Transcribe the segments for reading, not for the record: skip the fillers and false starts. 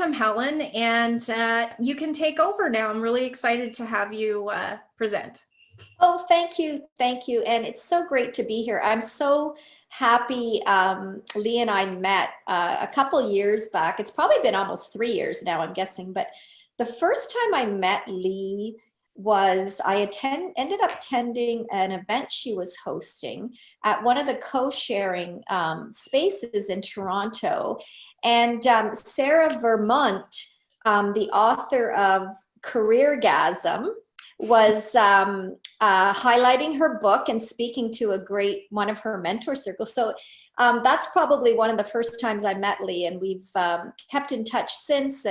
welcome, Helen, and you can take over now. I'm really excited to have you present. Oh, thank you. Thank you. And it's so great to be here. I'm so happy. Lee and I met a couple years back. It's probably been almost 3 years now, I'm guessing. But the first time I met Lee was ended up attending an event she was hosting at one of the co-sharing spaces in Toronto. And Sarah Vermont, the author of Careergasm, was highlighting her book and speaking to one of her mentor circles. So that's probably one of the first times I met Lee, and we've kept in touch since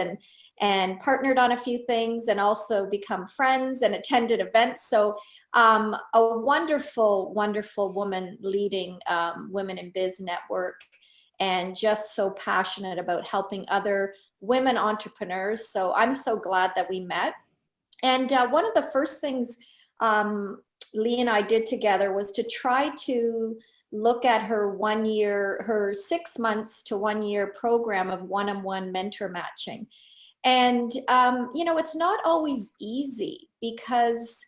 and partnered on a few things and also become friends and attended events. So a wonderful, wonderful woman leading Women in Biz Network, and just so passionate about helping other women entrepreneurs. So I'm so glad that we met. And one of the first things Lee and I did together was to try to look at her 6 months to 1 year program of one-on-one mentor matching. And, it's not always easy because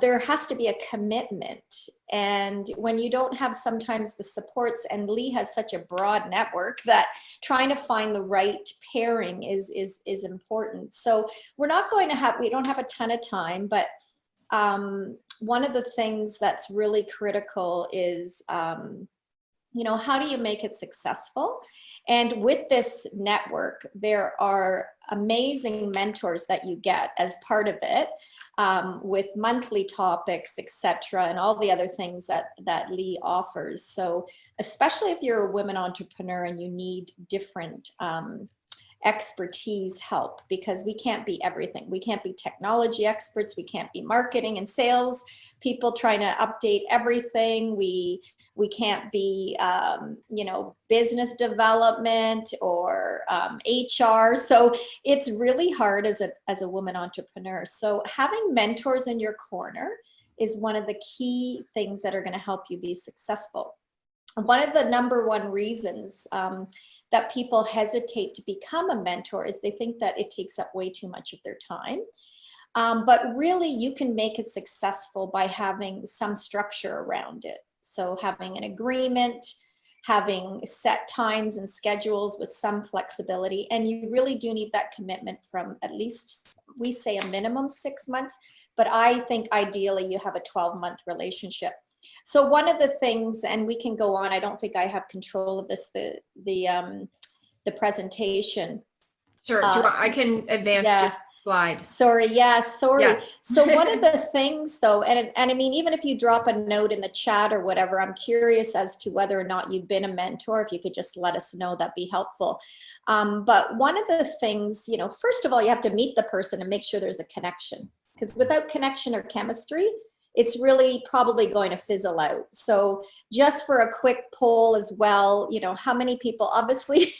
there has to be a commitment. And when you don't have sometimes the supports, and Lee has such a broad network, that trying to find the right pairing is important. So we don't have a ton of time, but one of the things that's really critical is, how do you make it successful? And with this network, there are amazing mentors that you get as part of it, with monthly topics, etc., and all the other things that Lee offers. So especially if you're a women entrepreneur and you need different expertise help, because we can't be everything. We can't be technology experts. We can't be marketing and sales people trying to update everything. We can't be, business development or HR. So it's really hard as a woman entrepreneur. So having mentors in your corner is one of the key things that are going to help you be successful. One of the number one reasons that people hesitate to become a mentor is they think that it takes up way too much of their time. But really, you can make it successful by having some structure around it. So having an agreement, having set times and schedules with some flexibility. And you really do need that commitment from at least, we say a minimum 6 months, but I think ideally you have a 12-month relationship. So one of the things, and we can go on, I don't think I have control of this, the presentation. Sure, I can advance your slide. Sorry. So one of the things though, and I mean, even if you drop a note in the chat or whatever, I'm curious as to whether or not you've been a mentor. If you could just let us know, that'd be helpful. But one of the things, first of all, you have to meet the person and make sure there's a connection, because without connection or chemistry, it's really probably going to fizzle out. So just for a quick poll as well, how many people, obviously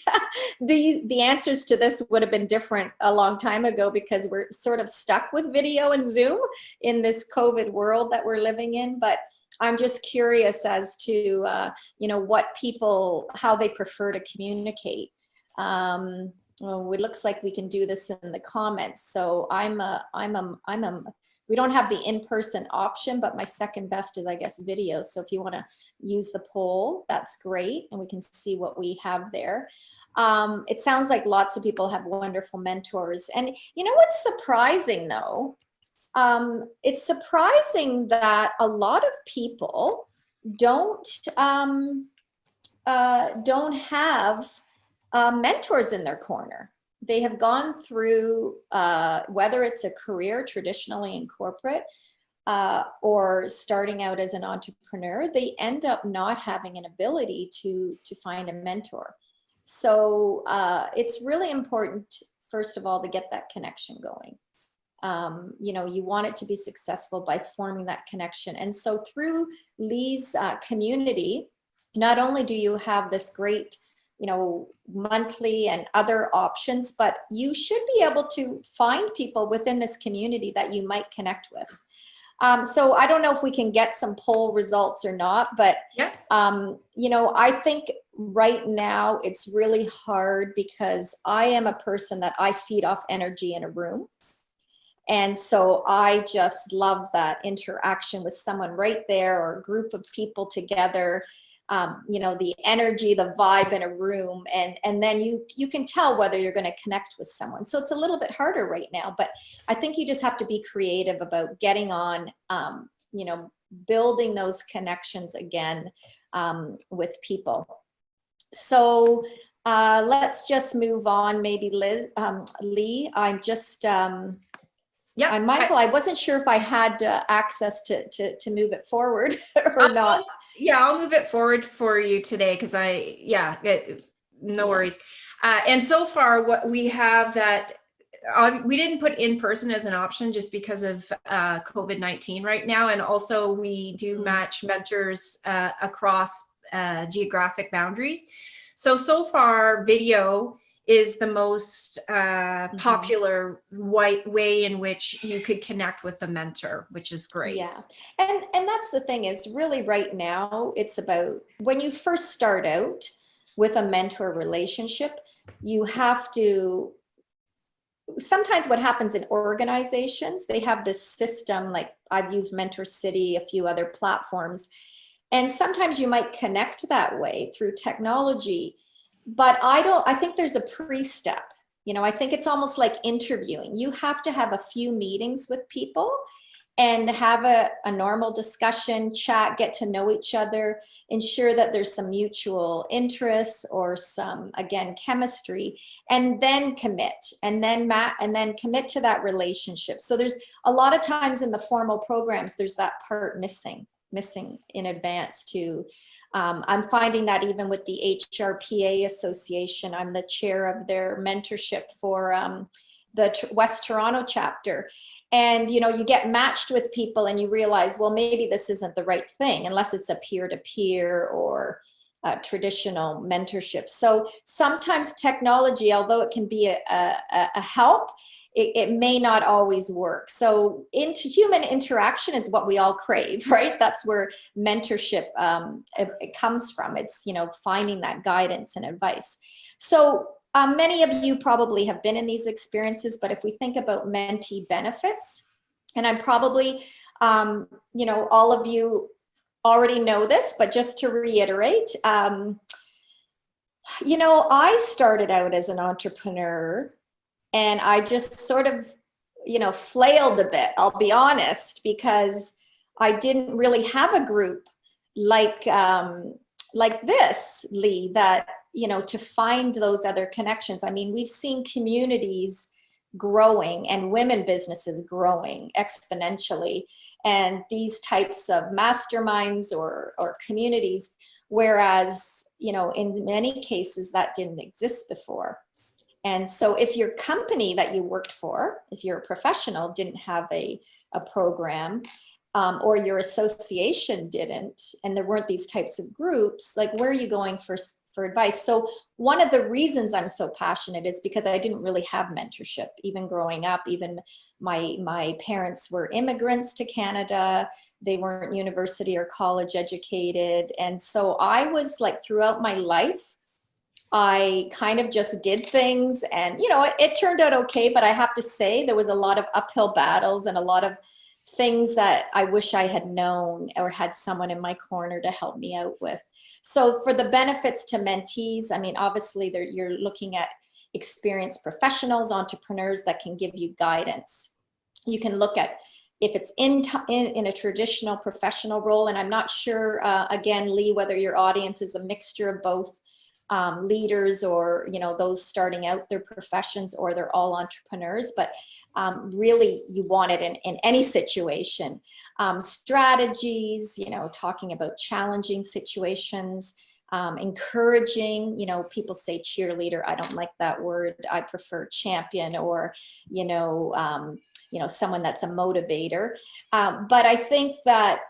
the answers to this would have been different a long time ago, because we're sort of stuck with video and Zoom in this COVID world that we're living in. But I'm just curious as to, what people, how they prefer to communicate. Well, it looks like we can do this in the comments. So we don't have the in-person option, but my second best is, I guess, video. So if you want to use the poll, that's great. And we can see what we have there. It sounds like lots of people have wonderful mentors. And what's surprising though? It's surprising that a lot of people don't have mentors in their corner. They have gone through, whether it's a career traditionally in corporate or starting out as an entrepreneur, they end up not having an ability to find a mentor. So it's really important, first of all, to get that connection going. You want it to be successful by forming that connection. And so through Lee's community, not only do you have this great monthly and other options, but you should be able to find people within this community that you might connect with. So I don't know if we can get some poll results or not, but I think right now it's really hard because I am a person that I feed off energy in a room. And so I just love that interaction with someone right there, or a group of people together. You know, the energy, the vibe in a room, and then you can tell whether you're going to connect with someone. So it's a little bit harder right now, but I think you just have to be creative about getting on, you know, building those connections again with people. So let's just move on. Maybe Lee, I'm just Yeah. I'm mindful. I wasn't sure if I had access to move it forward or not. Yeah, I'll move it forward for you today because no worries. And so far, what we have that we didn't put in person as an option just because of COVID-19 right now. And also we do match mentors across geographic boundaries. So far, video is the most popular way in which you could connect with the mentor, which is great. Yeah. And that's the thing, is really right now, it's about when you first start out with a mentor relationship, you have to, sometimes what happens in organizations, they have this system, like I've used Mentor City, a few other platforms, and sometimes you might connect that way through technology. But I think there's a pre-step. You know, I think it's almost like interviewing. You have to have a few meetings with people and have a normal discussion, chat, get to know each other, ensure that there's some mutual interests or some, again, chemistry, and then commit, and then commit to that relationship. So there's a lot of times in the formal programs, there's that part missing in advance too. I'm finding that even with the HRPA Association, I'm the chair of their mentorship for the West Toronto chapter. And, you know, you get matched with people and you realize, well, maybe this isn't the right thing unless it's a peer-to-peer or traditional mentorship. So sometimes technology, although it can be a help, it may not always work. So human interaction is what we all crave, right? That's where mentorship it comes from. It's, you know, finding that guidance and advice. So many of you probably have been in these experiences, but if we think about mentee benefits, and I'm probably, you know, all of you already know this, but just to reiterate, you know, I started out as an entrepreneur and I just sort of, you know, flailed a bit, I'll be honest, because I didn't really have a group like this, Lee, that, you know, to find those other connections. I mean, we've seen communities growing and women businesses growing exponentially, and these types of masterminds or communities, whereas, you know, in many cases that didn't exist before. And so if your company that you worked for, if you're a professional, didn't have a program, or your association didn't, and there weren't these types of groups, like, where are you going for advice? So one of the reasons I'm so passionate is because I didn't really have mentorship, even growing up. Even my parents were immigrants to Canada. They weren't university or college educated. And so I was like, throughout my life, I kind of just did things, and, you know, it turned out okay, but I have to say there was a lot of uphill battles and a lot of things that I wish I had known or had someone in my corner to help me out with. So for the benefits to mentees, I mean, obviously you're looking at experienced professionals, entrepreneurs that can give you guidance. You can look at if it's in a traditional professional role, and I'm not sure, again, Lee, whether your audience is a mixture of both, leaders or, you know, those starting out their professions, or they're all entrepreneurs, but really you want it in any situation. Strategies, you know, talking about challenging situations, encouraging, you know, people say cheerleader. I don't like that word. I prefer champion, or, you know, someone that's a motivator. But I think that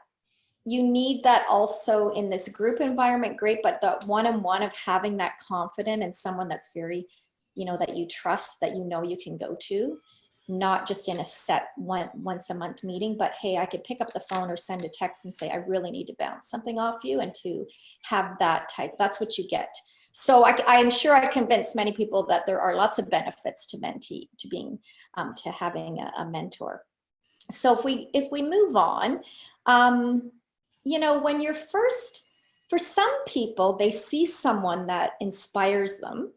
you need that also in this group environment, great, but the one-on-one of having that confident and someone that's very, you know, that you trust, that you know you can go to, not just in a set once a month meeting, but hey, I could pick up the phone or send a text and say, I really need to bounce something off you, and to have that type, that's what you get. So I'm sure I convinced many people that there are lots of benefits to mentee, to being, to having a mentor. So if we move on, you know, when you're first, for some people, they see someone that inspires them.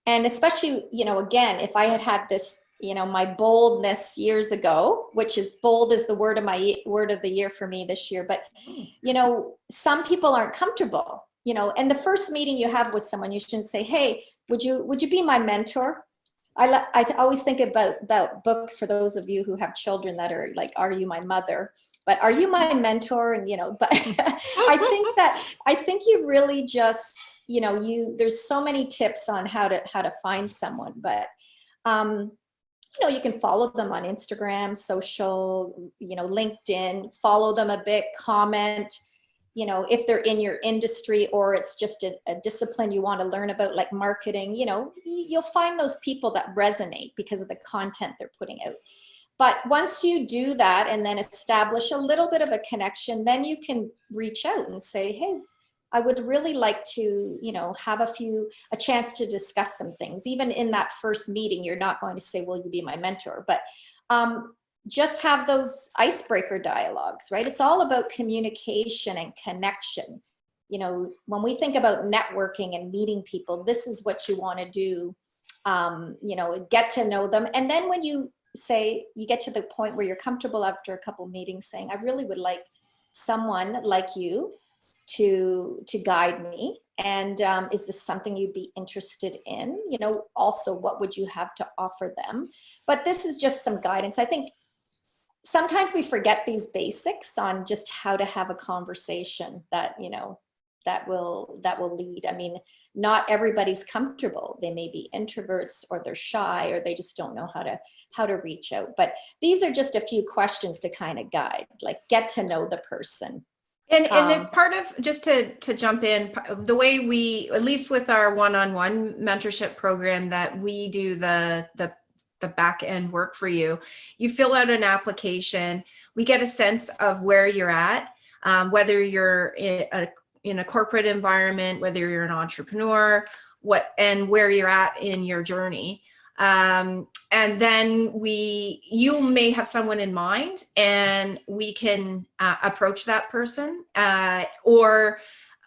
And especially, you know, again, if I had this, you know, my boldness years ago, which is bold is the word of the year for me this year. But, you know, some people aren't comfortable, you know, and the first meeting you have with someone, you shouldn't say, hey, would you be my mentor? I always think about that book, for those of you who have children that are like, are you my mother? But are you my mentor? And, you know, but I think you really just, you know, there's so many tips on how to find someone, but, you know, you can follow them on Instagram, social, you know, LinkedIn, follow them a bit, comment, you know, if they're in your industry, or it's just a discipline you want to learn about, like marketing, you know, you'll find those people that resonate because of the content they're putting out. But once you do that and then establish a little bit of a connection, then you can reach out and say, hey, I would really like to, you know, have a chance to discuss some things. Even in that first meeting, you're not going to say, will you be my mentor? But just have those icebreaker dialogues, right? It's all about communication and connection. You know, when we think about networking and meeting people, this is what you want to do, you know, get to know them. And then when you say, you get to the point where you're comfortable after a couple meetings saying, I really would like someone like you to guide me. And is this something you'd be interested in? You know, also, what would you have to offer them? But this is just some guidance. I think sometimes we forget these basics on just how to have a conversation that, you know, that will lead. I mean, not everybody's comfortable. They may be introverts, or they're shy, or they just don't know how to reach out. But these are just a few questions to kind of guide, like get to know the person. And then part of, just to jump in, the way we, at least with our one-on-one mentorship program, that we do the back end work for you. You fill out an application. We get a sense of where you're at, whether you're in a corporate environment, whether you're an entrepreneur, and where you're at in your journey. And then you may have someone in mind, and we can approach that person, or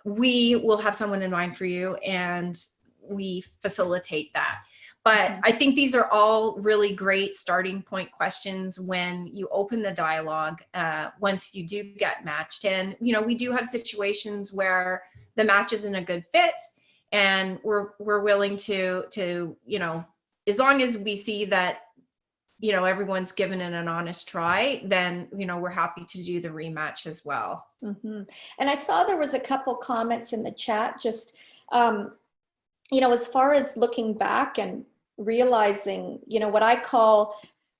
we will have someone in mind for you, and we facilitate that. But I think these are all really great starting point questions when you open the dialogue, once you do get matched. And, you know, we do have situations where the match isn't a good fit, and we're willing to, you know, as long as we see that, you know, everyone's given it an honest try, then, you know, we're happy to do the rematch as well. Mm-hmm. And I saw there was a couple comments in the chat, just, you know, as far as looking back and realizing, you know,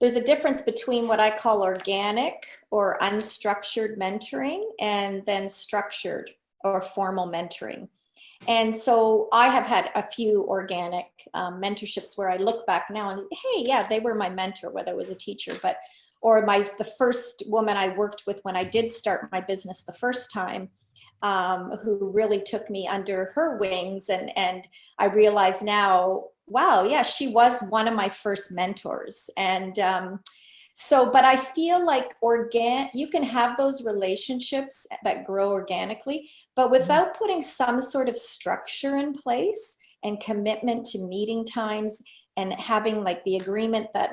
there's a difference between what I call organic or unstructured mentoring, and then structured or formal mentoring. And so I have had a few organic mentorships where I look back now and, hey, yeah, they were my mentor, whether it was a teacher, or the first woman I worked with when I did start my business the first time, who really took me under her wings. And I realize now, wow, yeah, she was one of my first mentors. And but I feel like you can have those relationships that grow organically, but without putting some sort of structure in place and commitment to meeting times, and having like the agreement that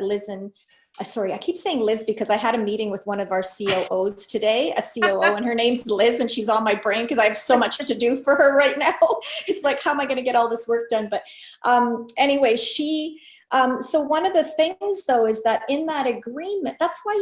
I keep saying Liz because I had a meeting with one of our COOs today, a COO, and her name's Liz, and she's on my brain because I have so much to do for her right now. It's like, how am I going to get all this work done? But anyway, so one of the things though is that in that agreement, that's why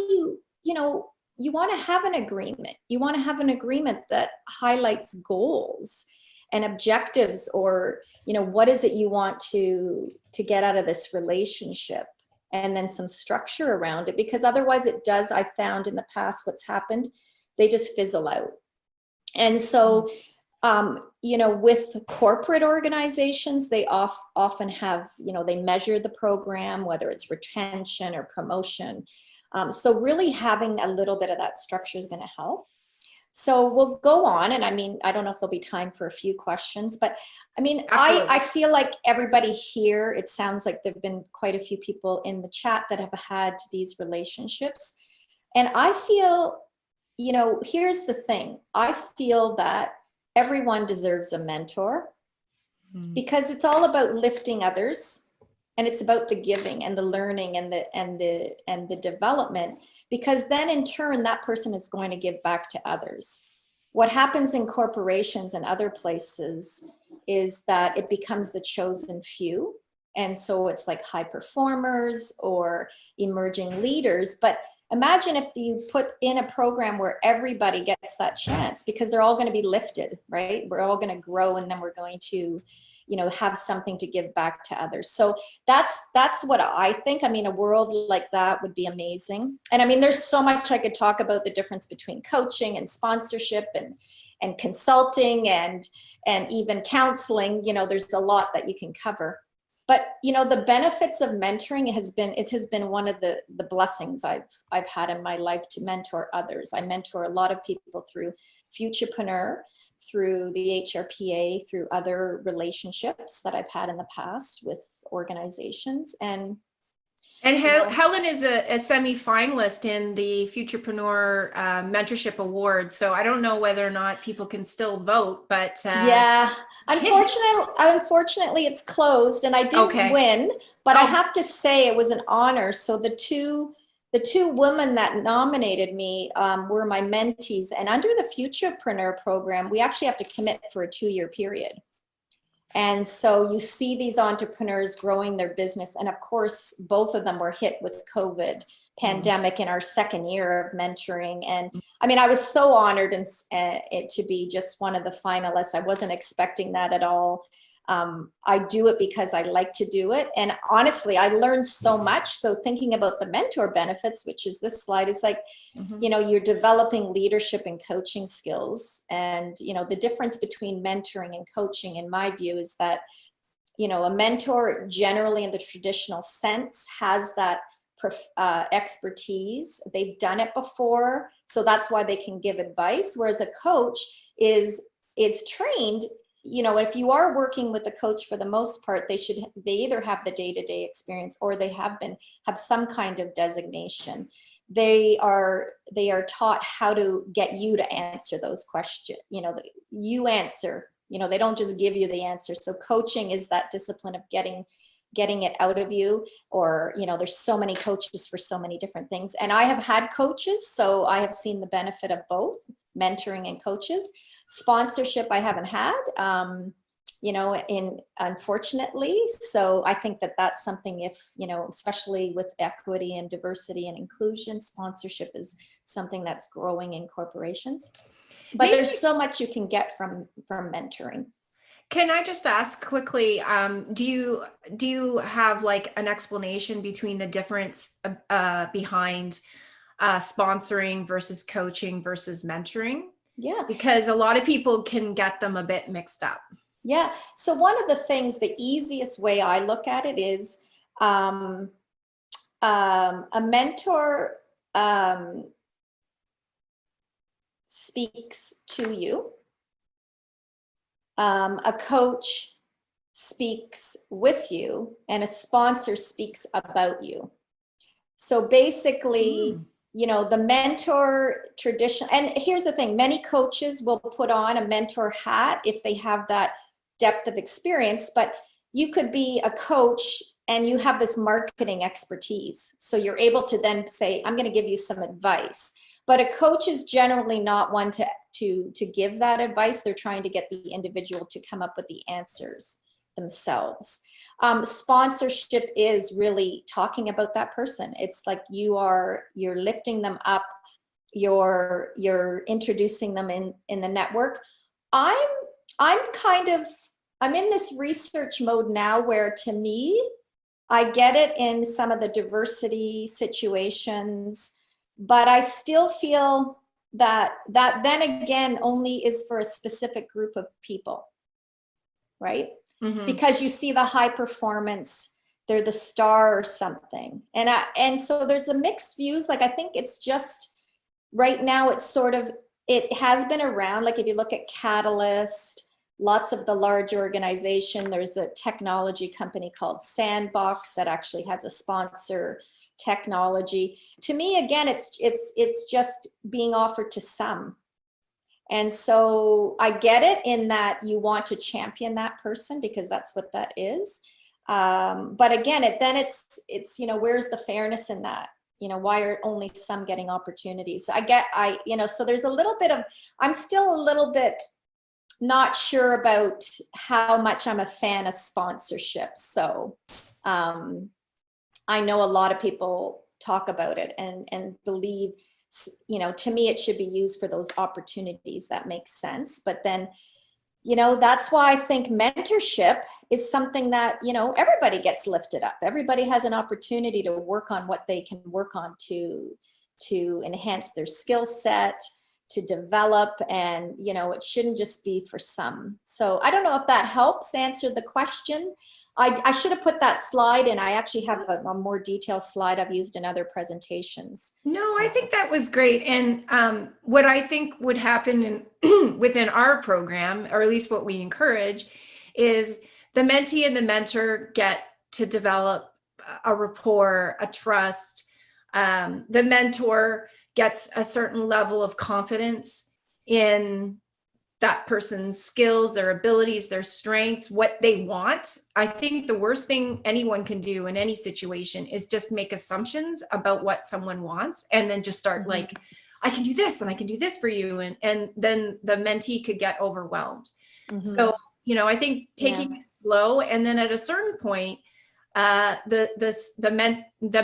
you know, you want to have an agreement. You want to have an agreement that highlights goals and objectives, or, you know, what is it you want to get out of this relationship, and then some structure around it, because otherwise I found in the past what's happened, they just fizzle out. And so With corporate organizations, they often have, they measure the program, whether it's retention or promotion. So really having a little bit of that structure is going to help. So we'll go on. And I mean, I don't know if there'll be time for a few questions, but I mean, I feel like everybody here, it sounds like there've been quite a few people in the chat that have had these relationships. And I feel, here's the thing. I feel that everyone deserves a mentor because it's all about lifting others, and it's about the giving and the learning and the development, because then in turn that person is going to give back to others. What happens in corporations and other places is that it becomes the chosen few, and so it's like high performers or emerging leaders. But imagine if you put in a program where everybody gets that chance, because they're all going to be lifted, right? We're all going to grow, and then we're going to, have something to give back to others. So that's what I think. I mean, a world like that would be amazing. And I mean, there's so much I could talk about the difference between coaching and sponsorship and consulting and even counseling. There's a lot that you can cover. But the benefits of mentoring has been one of the blessings I've had in my life, to mentor others. I mentor a lot of people through Futurepreneur, through the HRPA, through other relationships that I've had in the past with organizations. And Helen is a semi-finalist in the Futurepreneur Mentorship Award. So I don't know whether or not people can still vote, but yeah, unfortunately it's closed, and I didn't win, but I have to say it was an honor. So the two women that nominated me were my mentees, and under the Futurepreneur program, we actually have to commit for a 2-year period. And so you see these entrepreneurs growing their business. And of course, both of them were hit with COVID pandemic in our second year of mentoring. And I mean, I was so honored to be just one of the finalists. I wasn't expecting that at all. I do it because I like to do it. And honestly, I learned so much. So thinking about the mentor benefits, which is this slide, it's like, you're developing leadership and coaching skills. And, the difference between mentoring and coaching, in my view, is that, a mentor generally in the traditional sense has that expertise. They've done it before. So that's why they can give advice. Whereas a coach is trained. If you are working with a coach, for the most part, they either have the day-to-day experience, or they have some kind of designation. They are taught how to get you to answer those questions. You answer. They don't just give you the answer. So coaching is that discipline of getting it out of you, or there's so many coaches for so many different things. And I have had coaches, so I have seen the benefit of both mentoring and coaches. Sponsorship I haven't had, unfortunately. So I think that that's something, if, especially with equity and diversity and inclusion, sponsorship is something that's growing in corporations. But there's so much you can get from mentoring. Can I just ask quickly, do you have like an explanation between the difference behind sponsoring versus coaching versus mentoring? Yeah. Because a lot of people can get them a bit mixed up. Yeah. So one of the things, the easiest way I look at it is a mentor speaks to you. A coach speaks with you, and a sponsor speaks about you. So basically, the mentor tradition, and here's the thing, many coaches will put on a mentor hat if they have that depth of experience, but you could be a coach and you have this marketing expertise. So you're able to then say, I'm going to give you some advice. But a coach is generally not one to give that advice. They're trying to get the individual to come up with the answers themselves. Sponsorship is really talking about that person. It's like you're lifting them up, you're introducing them in the network. I'm in this research mode now where, to me, I get it in some of the diversity situations, but I still feel that then again only is for a specific group of people, right? Because you see the high performance, they're the star or something. And so there's a mixed views. Like, I think it's just right now, it's sort of, it has been around. Like, if you look at Catalyst, lots of the large organization, there's a technology company called Sandbox that actually has a sponsor technology. To me, again, it's just being offered to some. And so I get it in that you want to champion that person, because that's what that is. But again, it's, you know, where's the fairness in that? You know, why are only some getting opportunities? So there's a little bit of, I'm still a little bit not sure about how much I'm a fan of sponsorship. So I know a lot of people talk about it and believe, you know, to me, it should be used for those opportunities. That makes sense. But then, you know, that's why I think mentorship is something that, you know, everybody gets lifted up. Everybody has an opportunity to work on what they can work on to enhance their skill set, to develop, and, you know, it shouldn't just be for some. So I don't know if that helps answer the question. I should have put that slide in. I actually have a more detailed slide I've used in other presentations. No, I think that was great. And what I think would happen within our program, or at least what we encourage, is the mentee and the mentor get to develop a rapport, a trust. The mentor gets a certain level of confidence in that person's skills, their abilities, their strengths, what they want. I think the worst thing anyone can do in any situation is just make assumptions about what someone wants, and then just start like, I can do this and I can do this for you. And then the mentee could get overwhelmed. So, you know, I think taking it slow, and then at a certain point, the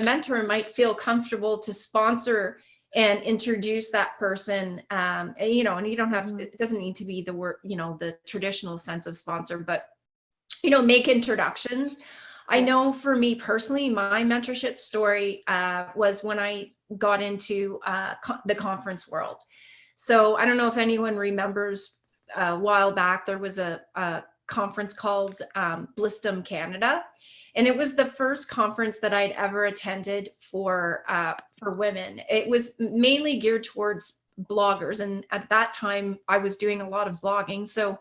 mentor might feel comfortable to sponsor and introduce that person, you know, and you don't have, it doesn't need to be the word, you know, the traditional sense of sponsor, but, you know, make introductions. I know for me personally, my mentorship story was when I got into the conference world. So I don't know if anyone remembers, a while back, there was a conference called Blistum Canada. And it was the first conference that I'd ever attended for women. It was mainly geared towards bloggers. And at that time, I was doing a lot of blogging. So,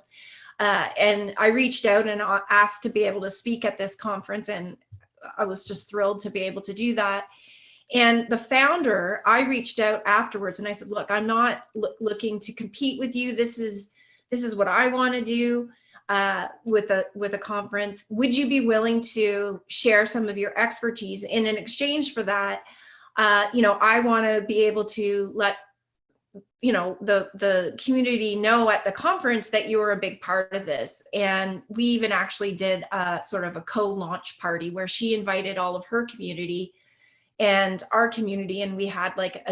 and I reached out and asked to be able to speak at this conference. And I was just thrilled to be able to do that. And the founder, I reached out afterwards and I said, look, I'm not looking to compete with you. This is what I want to do. With a conference, would you be willing to share some of your expertise? And in exchange for that, you know, I want to be able to let, you know, the community know at the conference that you were a big part of this. And we even actually did sort of a co-launch party where she invited all of her community and our community, and we had like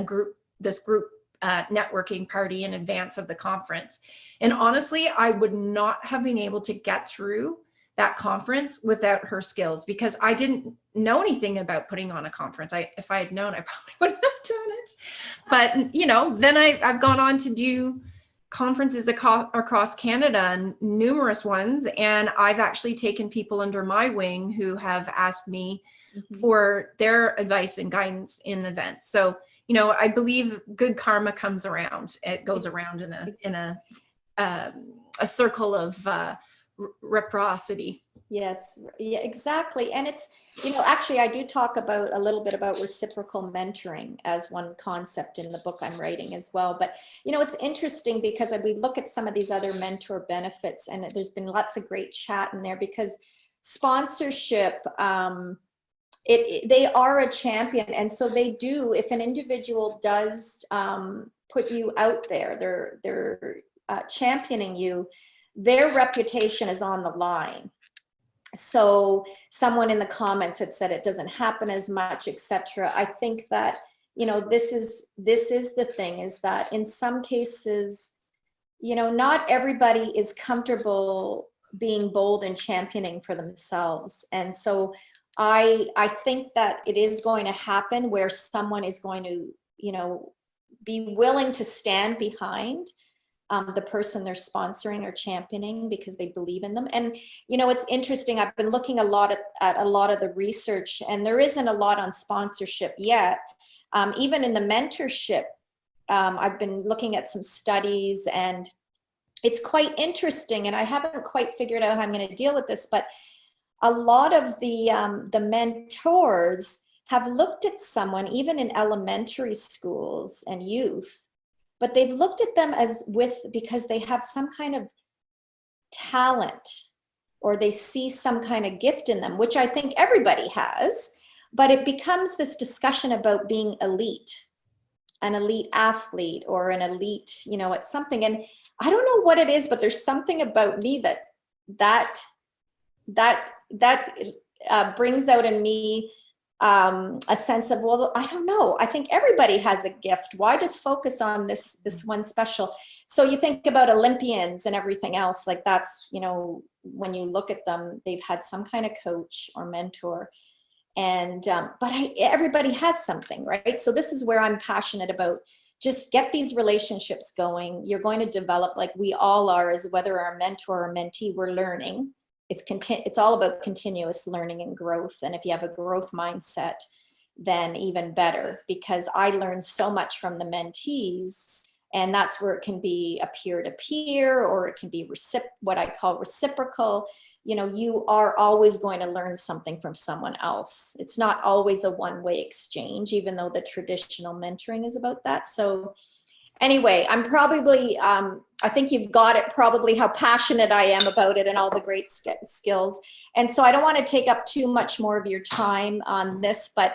this group networking party in advance of the conference. And honestly, I would not have been able to get through that conference without her skills, because I didn't know anything about putting on a conference. If I had known, I probably wouldn't have done it. But, you know, then I've gone on to do conferences across Canada, and numerous ones. And I've actually taken people under my wing who have asked me for their advice and guidance in events. So, you know, I believe good karma comes around. It goes around in a circle of reciprocity. Yes, yeah, exactly. And it's, you know, actually, I do talk about a little bit about reciprocal mentoring as one concept in the book I'm writing as well. But, you know, it's interesting because we look at some of these other mentor benefits, and there's been lots of great chat in there, because sponsorship, they are a champion. And so they do, if an individual does put you out there, they're championing you, their reputation is on the line. So someone in the comments had said it doesn't happen as much, etc. I think that, you know, this is the thing, is that in some cases, you know, not everybody is comfortable being bold and championing for themselves. And so I think that it is going to happen where someone is going to, you know, be willing to stand behind the person they're sponsoring or championing because they believe in them. And, you know, it's interesting. I've been looking a lot at a lot of the research, and there isn't a lot on sponsorship yet. Even in the mentorship, I've been looking at some studies, and it's quite interesting. And I haven't quite figured out how I'm going to deal with this, but a lot of the mentors have looked at someone, even in elementary schools and youth, but they've looked at them because they have some kind of talent, or they see some kind of gift in them, which I think everybody has, but it becomes this discussion about being elite, an elite athlete, or an elite, you know, at something. And I don't know what it is, but there's something about me that brings out in me a sense of, well, I don't know. I think everybody has a gift. Why just focus on this one special? So you think about Olympians and everything else, like that's, you know, when you look at them, they've had some kind of coach or mentor. And, but everybody has something, right? So this is where I'm passionate about. Just get these relationships going. You're going to develop, like we all are, as whether our mentor or mentee, we're learning. It's all about continuous learning and growth. And if you have a growth mindset, then even better, because I learned so much from the mentees, and that's where it can be a peer-to-peer, or it can be what I call reciprocal. You know, you are always going to learn something from someone else. It's not always a one-way exchange, even though the traditional mentoring is about that. So anyway, I'm probably, I think you've got it probably how passionate I am about it and all the great skills. And so I don't want to take up too much more of your time on this, but,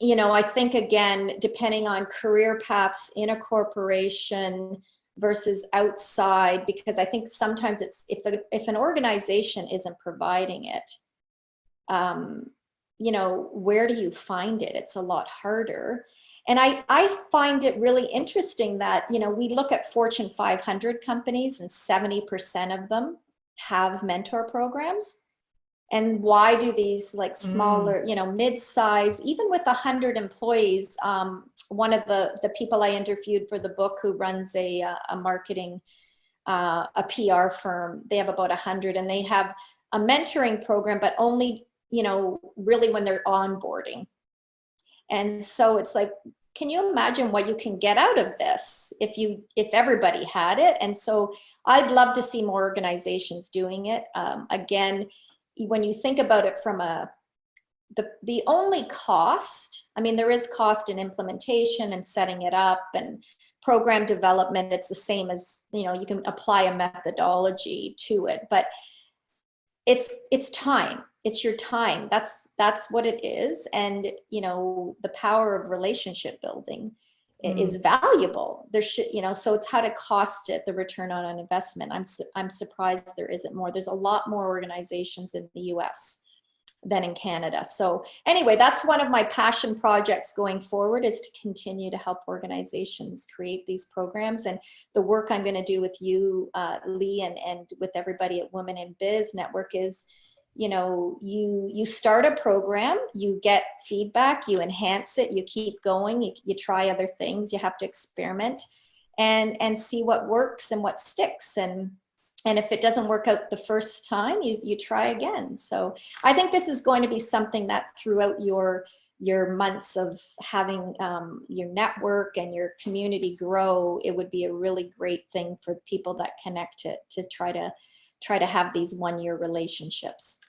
you know, I think again, depending on career paths in a corporation versus outside, because I think sometimes it's, if an organization isn't providing it, you know, where do you find it? It's a lot harder. And I find it really interesting that, you know, we look at Fortune 500 companies and 70% of them have mentor programs. And why do these like smaller, you know, mid-size, even with 100 employees, one of the people I interviewed for the book who runs a marketing, a PR firm, they have about 100, and they have a mentoring program, but only, you know, really when they're onboarding. And so it's like, can you imagine what you can get out of this if everybody had it? And so I'd love to see more organizations doing it. Again, when you think about it from the only cost, I mean, there is cost in implementation and setting it up and program development. It's the same as, you know, you can apply a methodology to it, but it's time. It's your time. That's what it is. And, you know, the power of relationship building is valuable. There should, you know, so it's how to cost it, the return on an investment. I'm surprised there isn't more. There's a lot more organizations in the US than in Canada. So anyway, that's one of my passion projects going forward, is to continue to help organizations create these programs. And the work I'm going to do with you, Lee, and with everybody at Women in Biz Network is, you know, you start a program, you get feedback, you enhance it, you keep going, you try other things, you have to experiment and see what works and what sticks. And if it doesn't work out the first time, you try again. So I think this is going to be something that throughout your months of having your network and your community grow, it would be a really great thing for people that connect it to try to have these one-year relationships.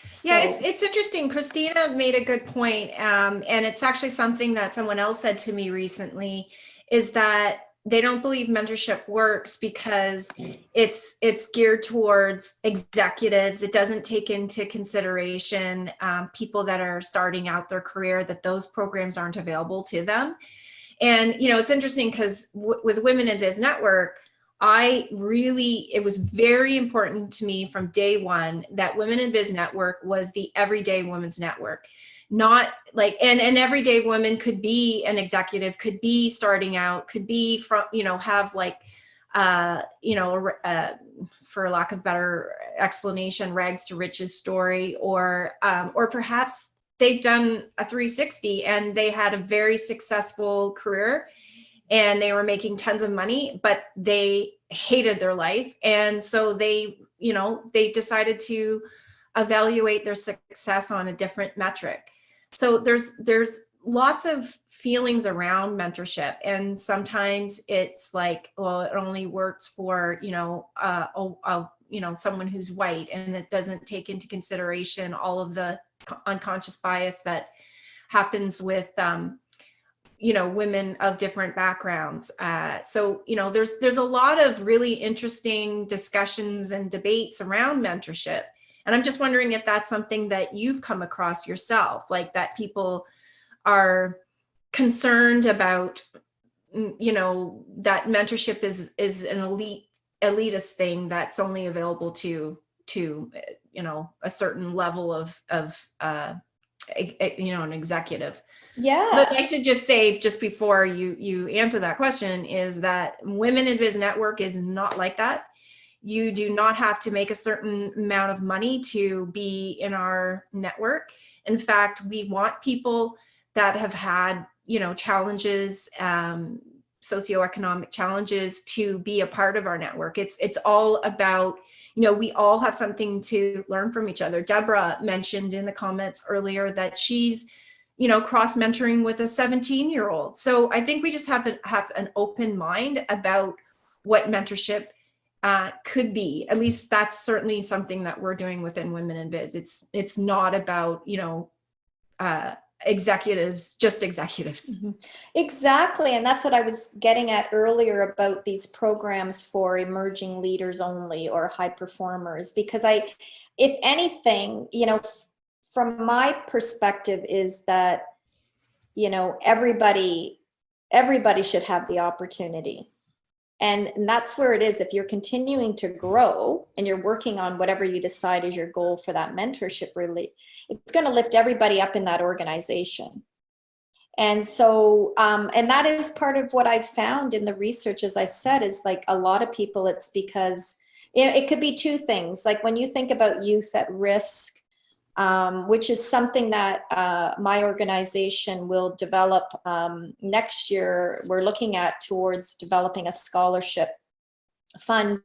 So, yeah, it's interesting. Christina made a good point, and it's actually something that someone else said to me recently, is that they don't believe mentorship works because it's geared towards executives. It doesn't take into consideration people that are starting out their career, that those programs aren't available to them. And, you know, it's interesting because with Women in Biz Network, it was very important to me from day one that Women in Biz Network was the everyday women's network. Not like, and everyday woman could be an executive, could be starting out, could be from, you know, have like, you know, for lack of better explanation, rags to riches story, or perhaps they've done a 360 and they had a very successful career and they were making tons of money, but they hated their life. And so they, you know, they decided to evaluate their success on a different metric. So there's lots of feelings around mentorship, and sometimes it's like, well, it only works for, you know, you know, someone who's white, and it doesn't take into consideration all of the unconscious bias that happens with you know, women of different backgrounds. So, you know, there's a lot of really interesting discussions and debates around mentorship. And I'm just wondering if that's something that you've come across yourself, like that people are concerned about, you know, that mentorship is an elitist thing that's only available to you know, a certain level of you know, an executive. Yeah. So I'd like to just say, just before you answer that question, is that Women in Biz Network is not like that. You do not have to make a certain amount of money to be in our network. In fact, we want people that have had, you know, challenges, socioeconomic challenges, to be a part of our network. It's all about, you know, we all have something to learn from each other. Deborah mentioned in the comments earlier that she's, you know, cross mentoring with a 17-year-old. So I think we just have an open mind about what mentorship could be. At least that's certainly something that we're doing within Women in Biz. It's not about, you know, executives, just executives. Mm-hmm. Exactly. And that's what I was getting at earlier about these programs for emerging leaders only, or high performers, because if anything, you know, from my perspective is that, you know, everybody should have the opportunity. And that's where it is. If you're continuing to grow and you're working on whatever you decide is your goal for that mentorship, really, it's going to lift everybody up in that organization. And so, and that is part of what I've found in the research, as I said, is like a lot of people, it's because it could be two things. Like when you think about youth at risk, which is something that my organization will develop next year. We're looking at towards developing a scholarship fund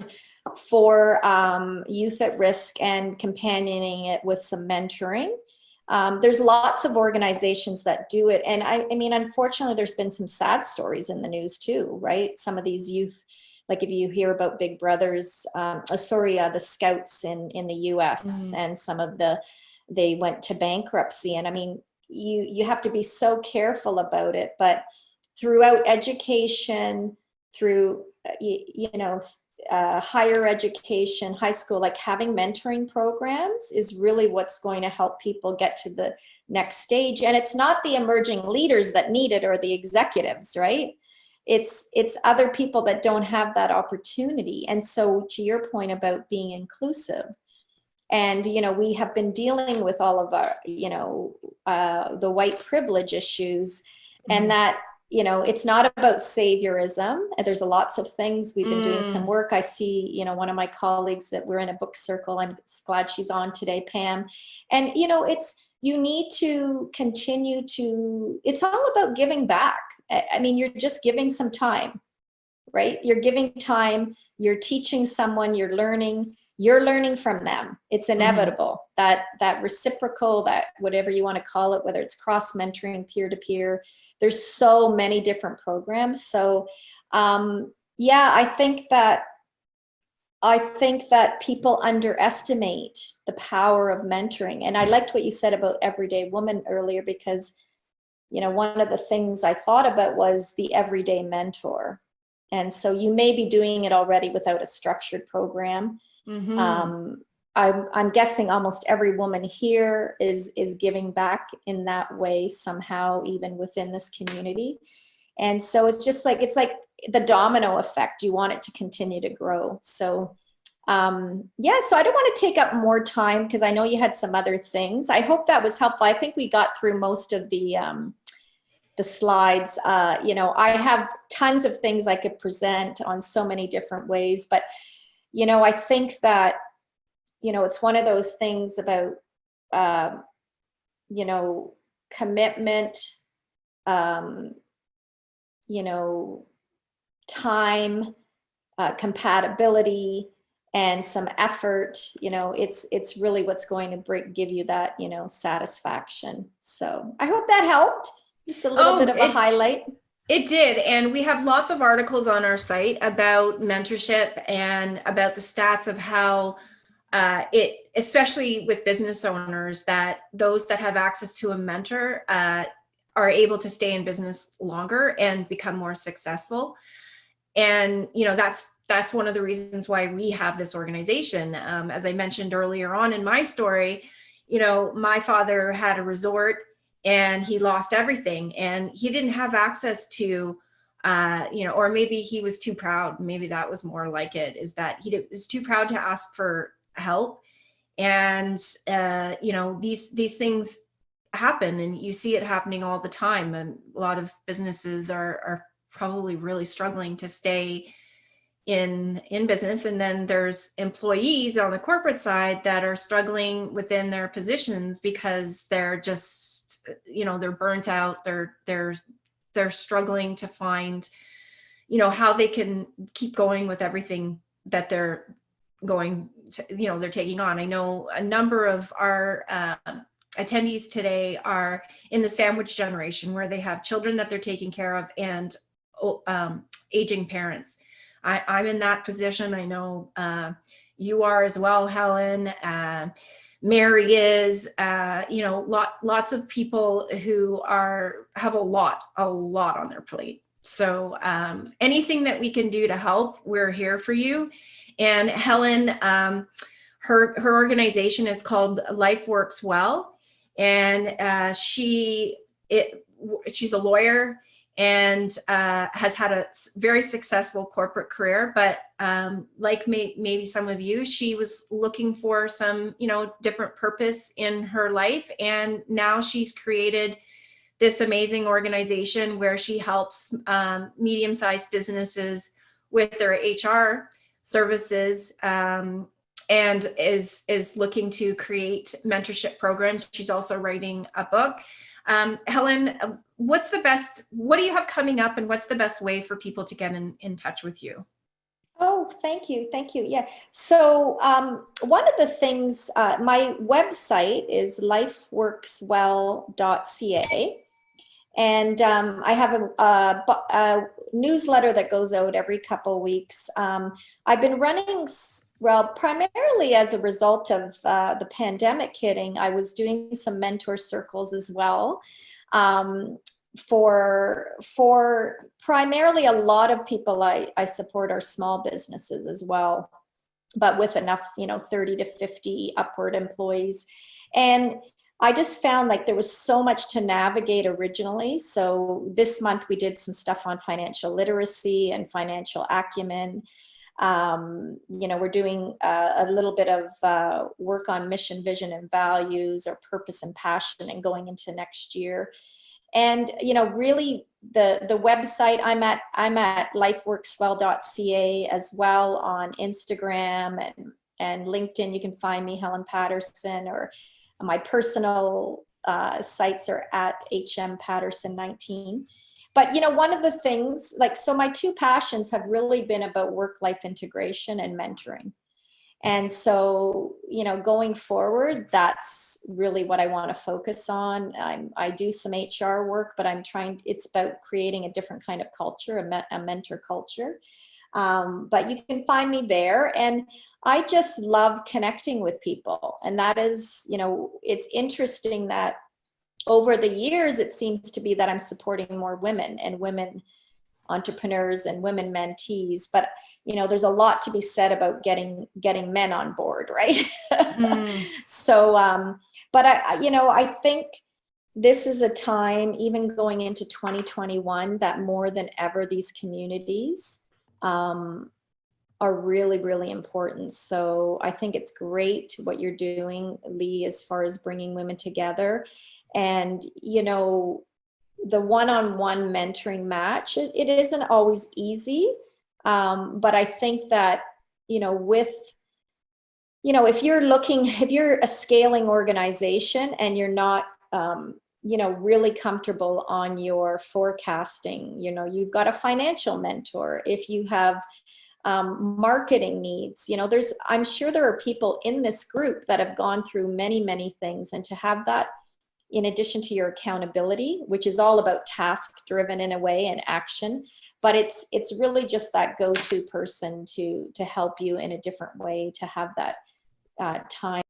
for youth at risk and companioning it with some mentoring. There's lots of organizations that do it. And I mean, unfortunately, there's been some sad stories in the news too, right? Some of these youth, like if you hear about Big Brothers, the Scouts in the US, and some of they went to bankruptcy. And I mean, you have to be so careful about it, but throughout education, through, you know, higher education, high school, like having mentoring programs is really what's going to help people get to the next stage. And it's not the emerging leaders that need it, or the executives, right? It's other people that don't have that opportunity. And so to your point about being inclusive, and, you know, we have been dealing with all of our, you know, the white privilege issues, and that, you know, it's not about saviorism. And there's lots of things. We've been doing some work. I see, you know, one of my colleagues that we're in a book circle. I'm glad she's on today, Pam. And, you know, you need to continue to, it's all about giving back. I mean, you're just giving some time, right? You're giving time, you're teaching someone, you're learning from them. It's inevitable. That reciprocal, that whatever you want to call it, whether it's cross mentoring, peer to peer, there's so many different programs. So yeah, I think that people underestimate the power of mentoring. And I liked what you said about Everyday Woman earlier, because, you know, one of the things I thought about was the everyday mentor. And so you may be doing it already without a structured program. I'm guessing almost every woman here is giving back in that way somehow, even within this community. And so it's just like, it's like the domino effect. You want it to continue to grow. So yeah, so I don't want to take up more time, because I know you had some other things. I hope that was helpful. I think we got through most of the slides. You know, I have tons of things I could present on so many different ways, but, you know, I think that, you know, it's one of those things about you know, commitment, you know, time, compatibility, and some effort, you know, it's really what's going to give you that, you know, satisfaction. So I hope that helped. Just a little bit of a highlight. It did. And we have lots of articles on our site about mentorship and about the stats of how it, especially with business owners, that those that have access to a mentor are able to stay in business longer and become more successful. And, you know, that's one of the reasons why we have this organization. As I mentioned earlier on in my story, you know, my father had a resort and he lost everything, and he didn't have access to, you know, or maybe he was too proud. Maybe that was more like it, is that he was too proud to ask for help. And, you know, these things happen, and you see it happening all the time. And a lot of businesses are probably really struggling to stay in business. And then there's employees on the corporate side that are struggling within their positions because they're just, you know, they're burnt out. They're struggling to find, you know, how they can keep going with everything that they're going to, you know, they're taking on. I know a number of our attendees today are in the sandwich generation, where they have children that they're taking care of and aging parents. I'm in that position. I know you are as well, Helen. Mary is, you know, lots of people who have a lot on their plate. So anything that we can do to help, we're here for you. And Helen, her organization is called Life Works Well, and she's a lawyer and has had a very successful corporate career. But like maybe some of you, she was looking for some, you know, different purpose in her life. And now she's created this amazing organization where she helps medium-sized businesses with their HR services, and is looking to create mentorship programs. She's also writing a book. Helen, what do you have coming up, and what's the best way for people to get in touch with you? Oh, thank you. Thank you. Yeah. So one of the things, my website is lifeworkswell.ca. And I have a newsletter that goes out every couple of weeks. I've been running, well, primarily as a result of the pandemic hitting. I was doing some mentor circles as well, for primarily a lot of people I support are small businesses as well, but with enough, you know, 30 to 50 upward employees. And I just found like there was so much to navigate originally. So this month we did some stuff on financial literacy and financial acumen. You know, we're doing a little bit of work on mission, vision, and values, or purpose and passion, and going into next year. And, you know, really the website, I'm at lifeworkswell.ca as well, on Instagram and LinkedIn. You can find me, Helen Patterson, or my personal sites are at hmpatterson19. But, you know, one of the things, like, so my two passions have really been about work-life integration and mentoring. And so, you know, going forward, that's really what I want to focus on. I do some HR work, but it's about creating a different kind of culture, a mentor culture. But you can find me there. And I just love connecting with people. And that is, you know, it's interesting that over the years, it seems to be that I'm supporting more women and women entrepreneurs and women mentees. But, you know, there's a lot to be said about getting men on board, right? So, but I think this is a time, even going into 2021, that more than ever, these communities are really, really important. So I think it's great what you're doing, Lee, as far as bringing women together. And, you know, the one-on-one mentoring match, it isn't always easy. But I think that, you know, if you're a scaling organization and you're not you know, really comfortable on your forecasting. You know, you've got a financial mentor. If you have marketing needs, you know, I'm sure there are people in this group that have gone through many, many things, and to have that in addition to your accountability, which is all about task driven in a way and action, but it's really just that go-to person to help you in a different way, to have that time